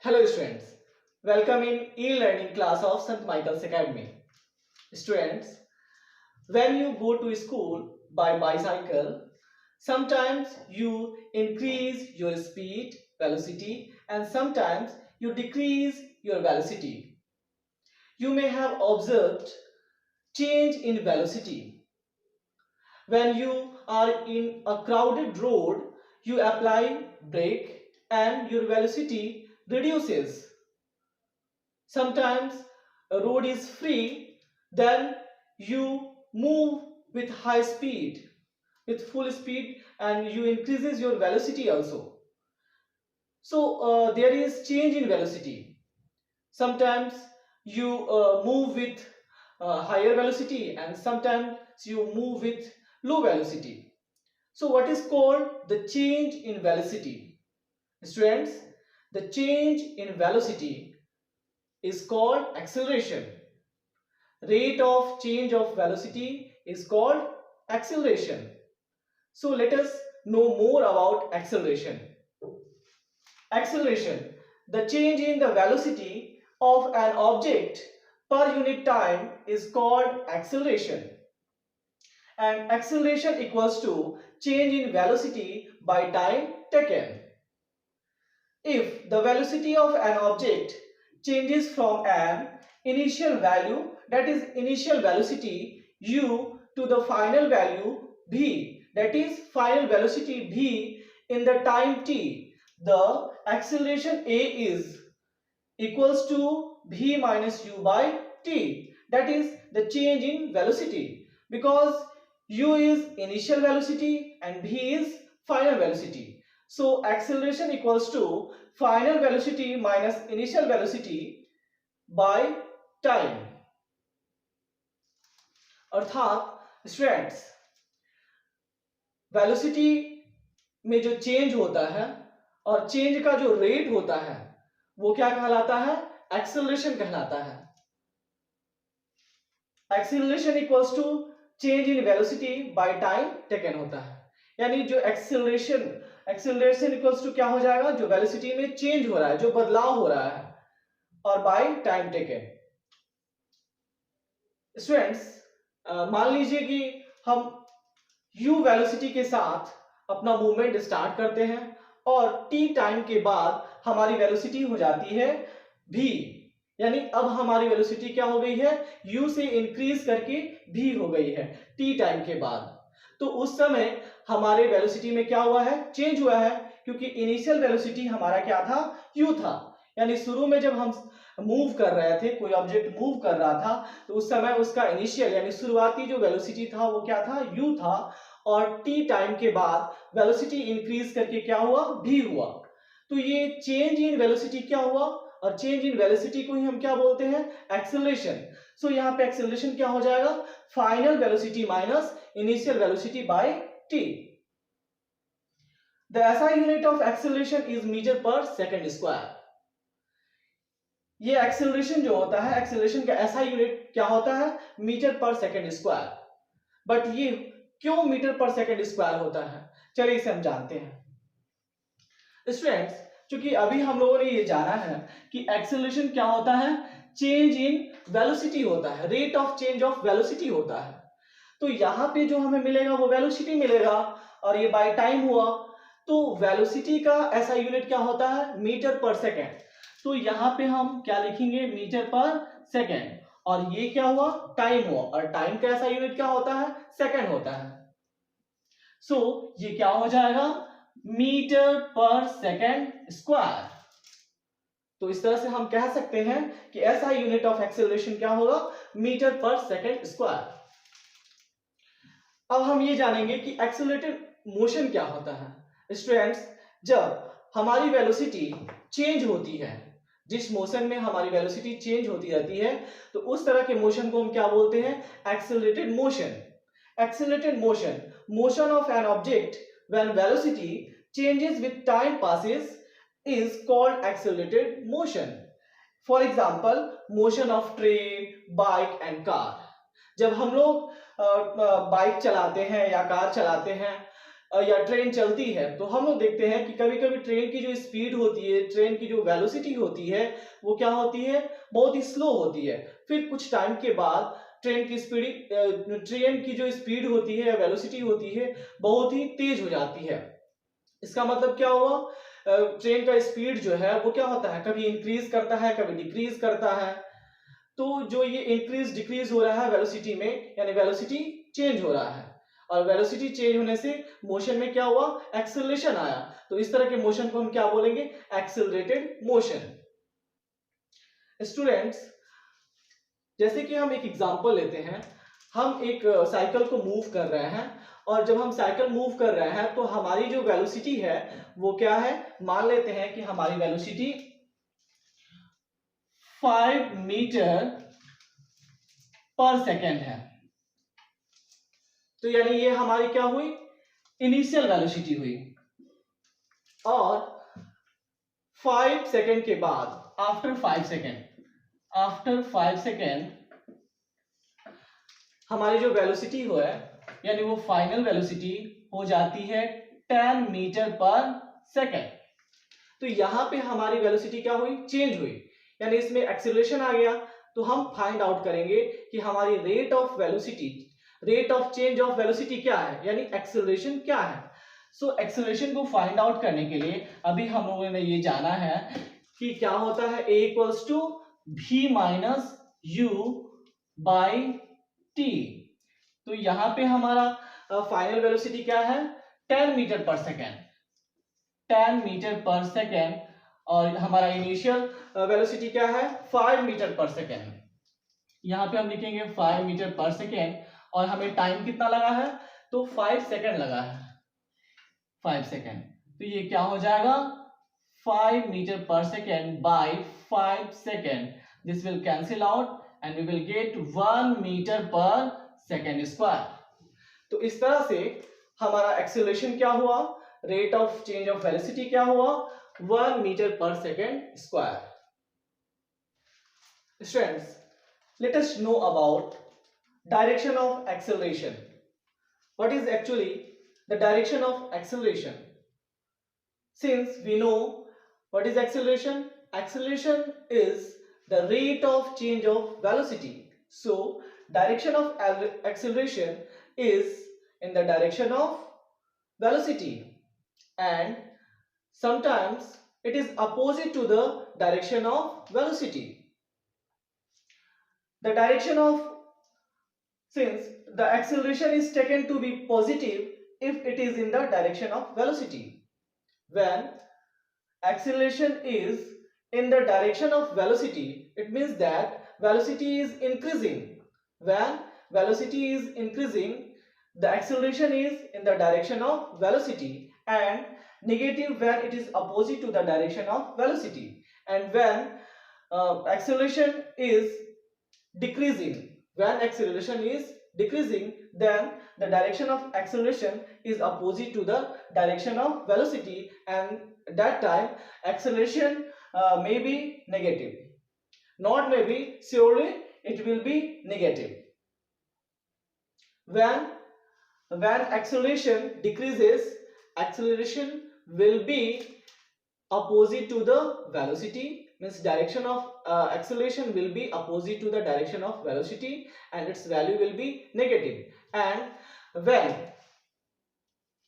Hello students, welcome in e-learning class of St. Michael's Academy. Students, when you go to school by bicycle, sometimes you increase your speed, velocity, and sometimes you decrease your velocity. You may have observed change in velocity. When you are in a crowded road, you apply brake and your velocity reduces. Sometimes a road is free, then you move with high speed, with full speed, and you increases your velocity also. So there is change in velocity. Sometimes you move with higher velocity and sometimes you move with low velocity. So what is called the change in velocity? Students, the change in velocity is called acceleration. Rate of change of velocity is called acceleration. So let us know more about acceleration. Acceleration, the change in the velocity of an object per unit time is called acceleration. And acceleration equals to change in velocity by time taken. If the velocity of an object changes from an initial value, that is initial velocity u, to the final value v, that is final velocity v, in the time t, the acceleration a is equals to v minus u by t, that is the change in velocity, because u is initial velocity and v is final velocity. So acceleration equals to final velocity minus initial velocity by time. अर्थात students, velocity में जो change होता है और change का जो rate होता है वो क्या कहलाता है? एक्सेलरेशन कहलाता है. Acceleration equals to change in velocity by time taken होता है. यानी जो एक्सेलरेशन इक्वल्स टू क्या हो जाएगा? जो वेलोसिटी में चेंज हो रहा है, जो बदलाव हो रहा है, और बाय टाइम टेकन. स्टूडेंट्स, मान लीजिए कि हम u वेलोसिटी के साथ अपना मूवमेंट स्टार्ट करते हैं और t टाइम के बाद हमारी वेलोसिटी हो जाती है v. यानी अब हमारी वेलोसिटी क्या हो गई है? u से इंक्रीज करके v हो गई है t टाइम के बाद. तो उस समय हमारे वेलोसिटी में क्या हुआ है? चेंज हुआ है, क्योंकि इनिशियल वेलोसिटी हमारा क्या था? u था. यानी शुरू में जब हम मूव कर रहे थे, कोई ऑब्जेक्ट मूव कर रहा था, तो उस समय उसका इनिशियल यानी शुरुआती जो वेलोसिटी था वो क्या था? u था. और t टाइम के बाद वेलोसिटी इंक्रीज करके क्या हुआ? v हुआ. तो ये चेंज इन वेलोसिटी क्या हुआ? और चेंज इन वेलोसिटी को ही हम क्या बोलते हैं? एक्सेलरेशन. सो यहाँ पे एक्सेलरेशन क्या हो जाएगा? Final velocity minus initial velocity by t. The SI unit of acceleration is metre per second square. ये एक्सेलरेशन जो होता है, एक्सेलरेशन का SI यूनिट क्या होता है? Metre per second square. But ये क्यों मीटर पर सेकंड स्क्वायर होता है? चलिए इसे हम जानते हैं. स्टूडेंट्स, क्योंकि अभी हम लोगों ने ये जाना है कि एक्सेलरेशन क्या होता है? चेंज इन वेलोसिटी होता है, rate of change of velocity होता है. तो यहाँ पे जो हमें मिलेगा वो वेलोसिटी मिलेगा, और ये बाय टाइम हुआ. तो वेलोसिटी का SI यूनिट क्या होता है? Metre per second. तो यहाँ पे हम क्या लिखेंगे? Metre per second. और ये क्या हुआ? टाइम हुआ. और टाइम का SI यूनिट क्या होता है? सेकेंड होता है. सो ये क्या हो जाएगा? Metre per second square. तो इस तरह से हम कह सकते हैं कि SI यूनिट ऑफ एक्सेलरेशन क्या होगा? Metre per second square. अब हम ये जानेंगे कि एक्सेलरेटेड मोशन क्या होता है. स्टूडेंट्स, जब हमारी वेलोसिटी चेंज होती है, जिस मोशन में हमारी वेलोसिटी चेंज होती रहती है, तो उस तरह के मोशन को हम क्या बोलते हैं? Accelerated motion. Accelerated motion, motion of an object when velocity changes with time passes is called accelerated motion. For example, motion of train, bike and car. जब हम लोग बाइक चलाते हैं या कार चलाते हैं, या ट्रेन चलती है तो हम लोग देखते हैं कि कभी कभी ट्रेन की जो स्पीड होती है, ट्रेन की जो वेलोसिटी होती है, वो क्या होती है, बहुत ही स्लो होती है। फिर कुछ टाइम के बाद ट्रेन की जो स्पीड होती है या वेलोसिटी होती है बहुत ही तेज हो जाती है। इसका मतलब क्या हुआ, ट्रेन का स्पीड जो है वो क्या होता है, कभी इंक्रीज करता है कभी डिक्रीज करता है। तो जो ये इंक्रीज डिक्रीज हो रहा है वेलोसिटी में, यानी वेलोसिटी चेंज हो रहा है, और वेलोसिटी चेंज होने से मोशन में क्या हुआ, एक्सेलरेशन आया। तो इस तरह के मोशन को हम क्या बोलेंगे, एक्सेलरेटेड मोशन। स्टूडेंट्स, जैसे कि हम एक एग्जांपल लेते हैं, हम एक साइकिल को मूव कर रहे हैं, और जब हम साइकिल मूव कर रहे हैं तो हमारी जो वेलोसिटी है वो क्या है, मान लेते हैं कि हमारी वेलोसिटी 5 मीटर पर सेकेंड है। तो यानी ये हमारी क्या हुई, इनिशियल वेलोसिटी हुई। और 5 सेकेंड के बाद, आफ्टर 5 सेकेंड हमारी जो वेलोसिटी हो है, यानी वो फाइनल वेलोसिटी हो जाती है 10 मीटर पर सेकेंड। तो यहां पे हमारी वेलोसिटी क्या हुई, चेंज हुई, यानी इसमें एक्सेलरेशन आ गया। तो हम फाइंड आउट करेंगे कि हमारी rate of change of velocity क्या है, यानी एक्सेलरेशन क्या है। सो एक्सेलरेशन को फाइंड आउट करने के लिए अभी हम लोगों ने ये जाना है कि क्या होता है, A equals to V minus U by T। तो यहां पे हमारा फाइनल वेलोसिटी क्या है, 10 metre per second, 10 metre per second, और हमारा इनिशियल वेलोसिटी क्या है, 5 मीटर पर सेकेंड। यहां पे हम लिखेंगे 5 मीटर पर सेकेंड, और हमें टाइम कितना लगा है, तो 5 सेकेंड लगा है, 5 सेकेंड। तो ये क्या हो जाएगा, 5 metre per second by 5 second, this will cancel out and we will get 1 metre per second square. तो इस तरह से हमारा एक्सेलरेशन क्या हुआ, rate of change of velocity क्या हुआ, 1 metre per second square. Students, let us know about direction of acceleration. What is actually the direction of acceleration? Since we know what is acceleration, acceleration is the rate of change of velocity. So direction of acceleration is in the direction of velocity, and sometimes it is opposite to the direction of velocity. The direction of, since the acceleration is taken to be positive if it is in the direction of velocity. When acceleration is in the direction of velocity, it means that velocity is increasing. When velocity is increasing, the acceleration is in the direction of velocity, and negative when it is opposite to the direction of velocity. And when acceleration is decreasing, when acceleration is decreasing, then the direction of acceleration is opposite to the direction of velocity, and that time acceleration may be negative, not maybe, surely it will be negative. When acceleration decreases, acceleration will be opposite to the velocity, means direction of acceleration will be opposite to the direction of velocity, and its value will be negative. And when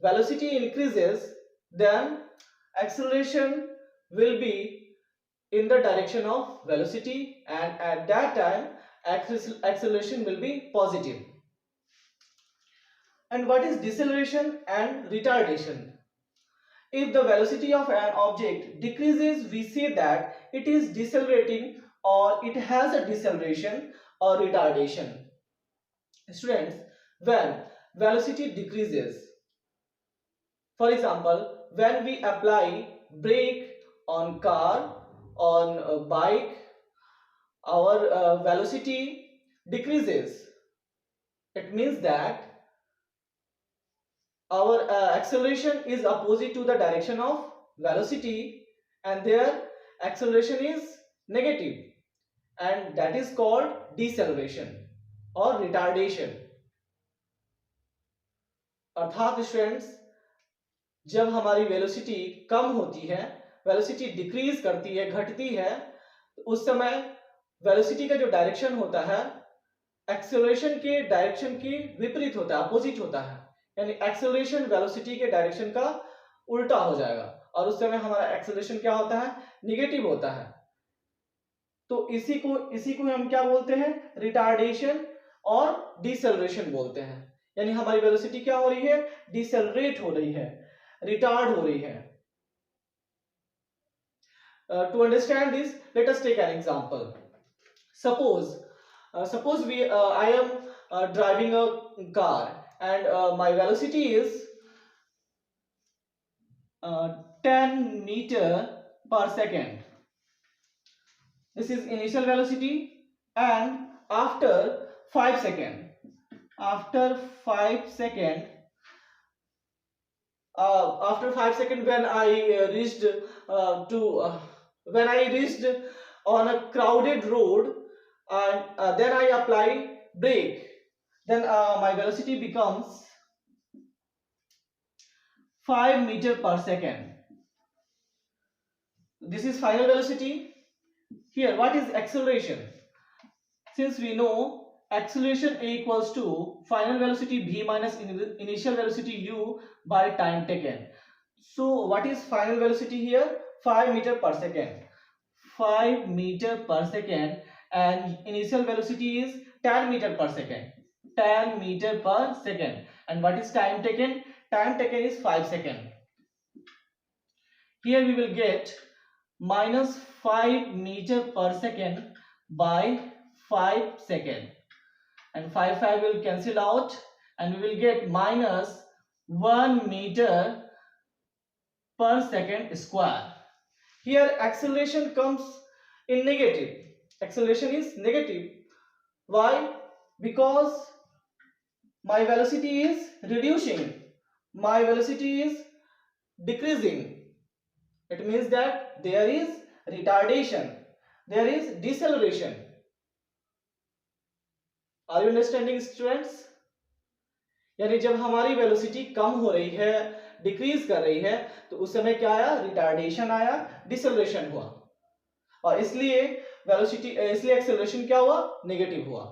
velocity increases, then acceleration will be in the direction of velocity, and at that time acceleration will be positive. And what is deceleration and retardation? If the velocity of an object decreases, we say that it is decelerating, or it has a deceleration or retardation. Students, when velocity decreases, for example, when we apply brake on car, on a bike, our velocity decreases. It means that our acceleration is opposite to the direction of velocity, and their acceleration is negative, and that is called deceleration or retardation. अर्थात students, जब हमारी velocity कम होती है, velocity decrease करती है, घटती है, तो उस समय वेलोसिटी का जो डायरेक्शन होता है एक्सेलरेशन के डायरेक्शन के विपरीत होता है, अपोजिट होता है। यानी एक्सेलरेशन वेलोसिटी के डायरेक्शन का उल्टा हो जाएगा और उस समय हमारा एक्सेलरेशन क्या होता है, निगेटिव होता है। तो इसी को हम क्या बोलते हैं, रिटार्डेशन और डिसेलरेशन बोलते हैं। यानी हमारी वेलोसिटी क्या हो रही है, डिसेलरेट हो रही है, रिटार्ड हो रही है। To understand this, let us take an example. Suppose I am driving a car and my velocity is 10 meter per second. This is initial velocity, and after 5 second, after 5 second, when I reached when I reached on a crowded road, and then I apply brake, then my velocity becomes 5 meter per second. This is final velocity. Here, what is acceleration? Since we know acceleration A equals to final velocity v minus initial velocity u by time taken. So what is final velocity here? 5 meter per second. 5 meter per second, and initial velocity is 10 meter per second. 10 meter per second. And what is time taken? Time taken is 5 seconds. Here we will get minus 5 meter per second by 5 second, and 5 will cancel out, and we will get minus 1 meter per second square. Here acceleration comes in negative. Acceleration is negative. Why? Because my velocity is reducing, my velocity is decreasing. It means that there is retardation, there is deceleration. Are you understanding, students? यानी जब हमारी velocity कम हो रही है, decrease कर रही है, तो उस समय क्या आया, रिटार्डेशन आया, डिसेलरेशन हुआ, और इसलिए एक्सेलरेशन क्या हुआ, नेगेटिव हुआ।